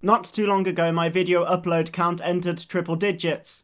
Not too long ago, my video upload count entered triple digits.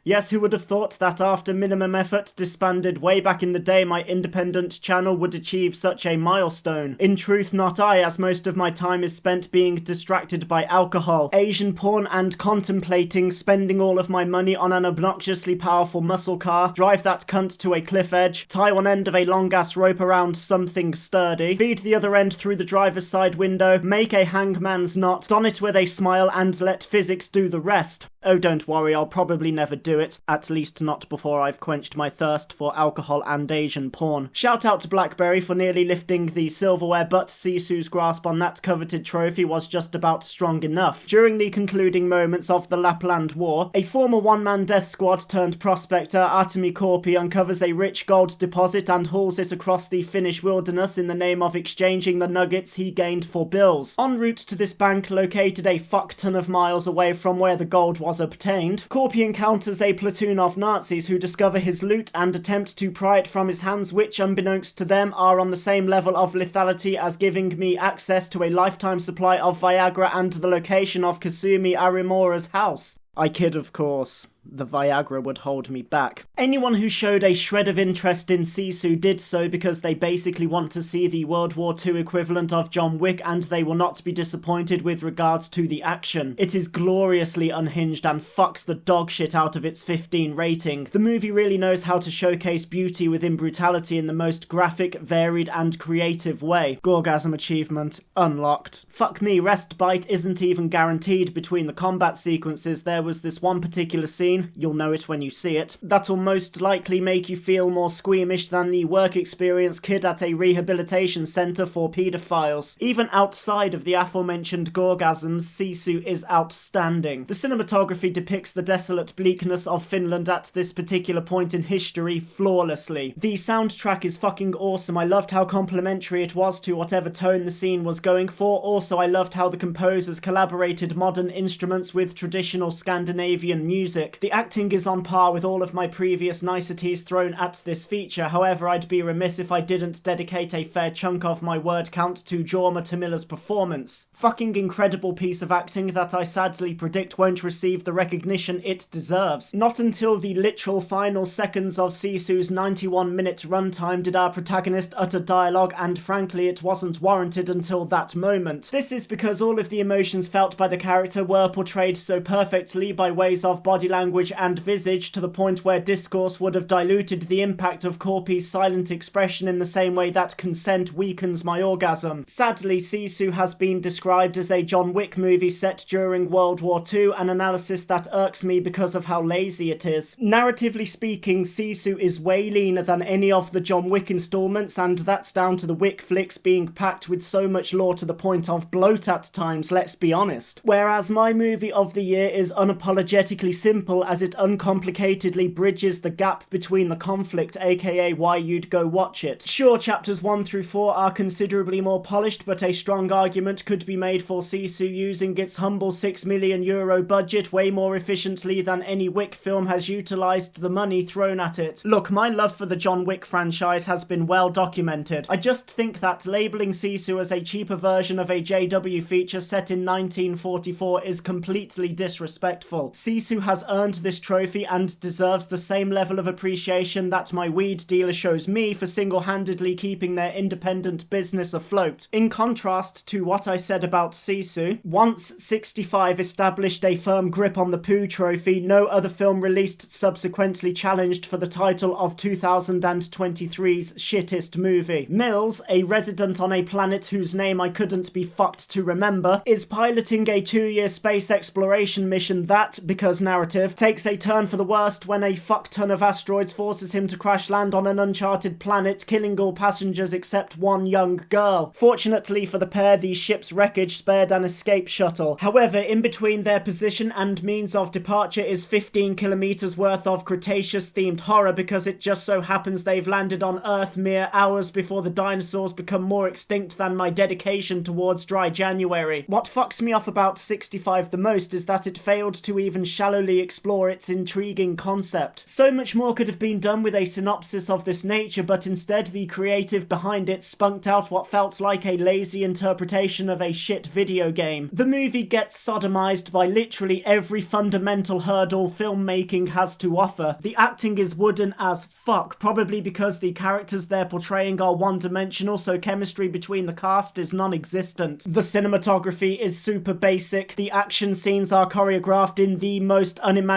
Yes, who would have thought that after minimum effort disbanded way back in the day, my independent channel would achieve such a milestone? In truth, not I, as most of my time is spent being distracted by alcohol, Asian porn, and contemplating spending all of my money on an obnoxiously powerful muscle car, drive that cunt to a cliff edge, tie one end of a long-ass rope around something sturdy, feed the other end through the driver's side window, make a hangman's knot, don it with a smile, and let physics do the rest. Oh, don't worry, I'll probably never do it, at least not before I've quenched my thirst for alcohol and Asian porn. Shout out to Blackberry for nearly lifting the silverware, but Sisu's grasp on that coveted trophy was just about strong enough. During the concluding moments of the Lapland War, a former one-man death squad turned prospector, Artemi Korpi, uncovers a rich gold deposit and hauls it across the Finnish wilderness in the name of exchanging the nuggets he gained for bills. En route to this bank, located a fuck-ton of miles away from where the gold was obtained, Korpi encounters a platoon of Nazis who discover his loot and attempt to pry it from his hands, which, unbeknownst to them, are on the same level of lethality as giving me access to a lifetime supply of Viagra and the location of Kasumi Arimura's house. I kid, of course. The Viagra would hold me back. Anyone who showed a shred of interest in Sisu did so because they basically want to see the World War II equivalent of John Wick, and they will not be disappointed with regards to the action. It is gloriously unhinged and fucks the dog shit out of its 15 rating. The movie really knows how to showcase beauty within brutality in the most graphic, varied, and creative way. Gorgasm achievement unlocked. Fuck me, rest bite isn't even guaranteed between the combat sequences. There was this one particular scene, you'll know it when you see it, that'll most likely make you feel more squeamish than the work experience kid at a rehabilitation centre for paedophiles. Even outside of the aforementioned gorgasms, Sisu is outstanding. The cinematography depicts the desolate bleakness of Finland at this particular point in history flawlessly. The soundtrack is fucking awesome. I loved how complimentary it was to whatever tone the scene was going for. Also, I loved how the composers collaborated modern instruments with traditional Scandinavian music. The acting is on par with all of my previous niceties thrown at this feature. However, I'd be remiss if I didn't dedicate a fair chunk of my word count to Jorma Tamila's performance. Fucking incredible piece of acting that I sadly predict won't receive the recognition it deserves. Not until the literal final seconds of Sisu's 91-minute runtime did our protagonist utter dialogue, and frankly it wasn't warranted until that moment. This is because all of the emotions felt by the character were portrayed so perfectly by ways of body language and visage to the point where discourse would have diluted the impact of Korpi's silent expression in the same way that consent weakens my orgasm. Sadly, Sisu has been described as a John Wick movie set during World War II, an analysis that irks me because of how lazy it is. Narratively speaking, Sisu is way leaner than any of the John Wick installments, and that's down to the Wick flicks being packed with so much lore to the point of bloat at times, let's be honest. Whereas my movie of the year is unapologetically simple, as it uncomplicatedly bridges the gap between the conflict, aka why you'd go watch it. Sure, chapters 1 through 4 are considerably more polished, but a strong argument could be made for Sisu using its humble €6 million budget way more efficiently than any Wick film has utilised the money thrown at it. Look, my love for the John Wick franchise has been well documented. I just think that labelling Sisu as a cheaper version of a JW feature set in 1944 is completely disrespectful. Sisu has earned this trophy and deserves the same level of appreciation that my weed dealer shows me for single-handedly keeping their independent business afloat. In contrast to what I said about Sisu, once 65 established a firm grip on the Pooh trophy, no other film released subsequently challenged for the title of 2023's shittest movie. Mills, a resident on a planet whose name I couldn't be fucked to remember, is piloting a 2-year space exploration mission that, because narrative, takes a turn for the worst when a fuck-ton of asteroids forces him to crash land on an uncharted planet, killing all passengers except one young girl. Fortunately for the pair, the ship's wreckage spared an escape shuttle. However, in between their position and means of departure is 15 kilometers worth of Cretaceous-themed horror, because it just so happens they've landed on Earth mere hours before the dinosaurs become more extinct than my dedication towards Dry January. What fucks me off about 65 the most is that it failed to even shallowly explain explore its intriguing concept. So much more could have been done with a synopsis of this nature, but instead the creative behind it spunked out what felt like a lazy interpretation of a shit video game. The movie gets sodomized by literally every fundamental hurdle filmmaking has to offer. The acting is wooden as fuck, probably because the characters they're portraying are one-dimensional, so chemistry between the cast is non-existent. The cinematography is super basic. The action scenes are choreographed in the most unimaginative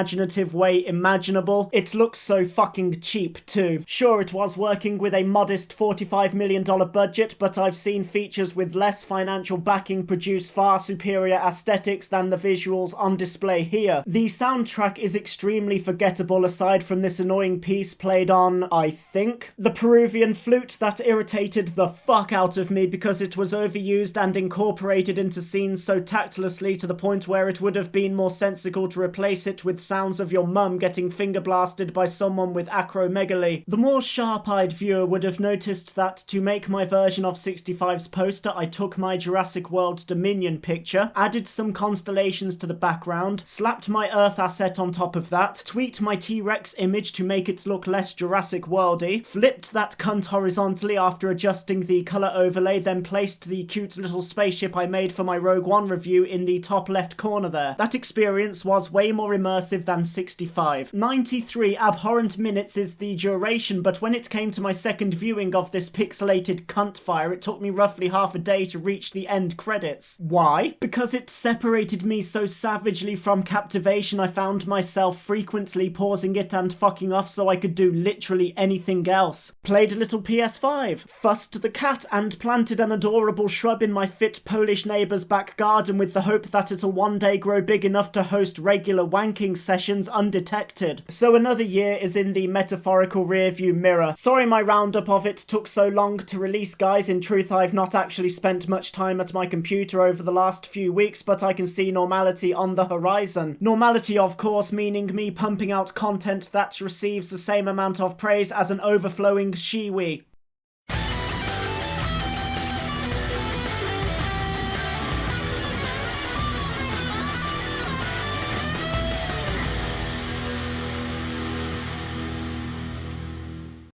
way imaginable. It looks so fucking cheap too. Sure, it was working with a modest $45 million budget, but I've seen features with less financial backing produce far superior aesthetics than the visuals on display here. The soundtrack is extremely forgettable aside from this annoying piece played on, I think, the Peruvian flute that irritated the fuck out of me because it was overused and incorporated into scenes so tactlessly to the point where it would have been more sensical to replace it with sounds of your mum getting finger blasted by someone with acromegaly. The more sharp-eyed viewer would have noticed that to make my version of 65's poster, I took my Jurassic World Dominion picture, added some constellations to the background, slapped my Earth asset on top of that, tweaked my T-Rex image to make it look less Jurassic Worldy, flipped that cunt horizontally after adjusting the colour overlay, then placed the cute little spaceship I made for my Rogue One review in the top left corner there. That experience was way more immersive than 65. 93 abhorrent minutes is the duration, but when it came to my second viewing of this pixelated cunt fire, it took me roughly half a day to reach the end credits. Why? Because it separated me so savagely from captivation I found myself frequently pausing it and fucking off so I could do literally anything else. Played a little PS5, fussed the cat and planted an adorable shrub in my fit Polish neighbour's back garden with the hope that it'll one day grow big enough to host regular wanking sessions undetected. So another year is in the metaphorical rearview mirror. Sorry my roundup of it took so long to release, guys. In truth, I've not actually spent much time at my computer over the last few weeks, but I can see normality on the horizon. Normality, of course, meaning me pumping out content that receives the same amount of praise as an overflowing shiwi.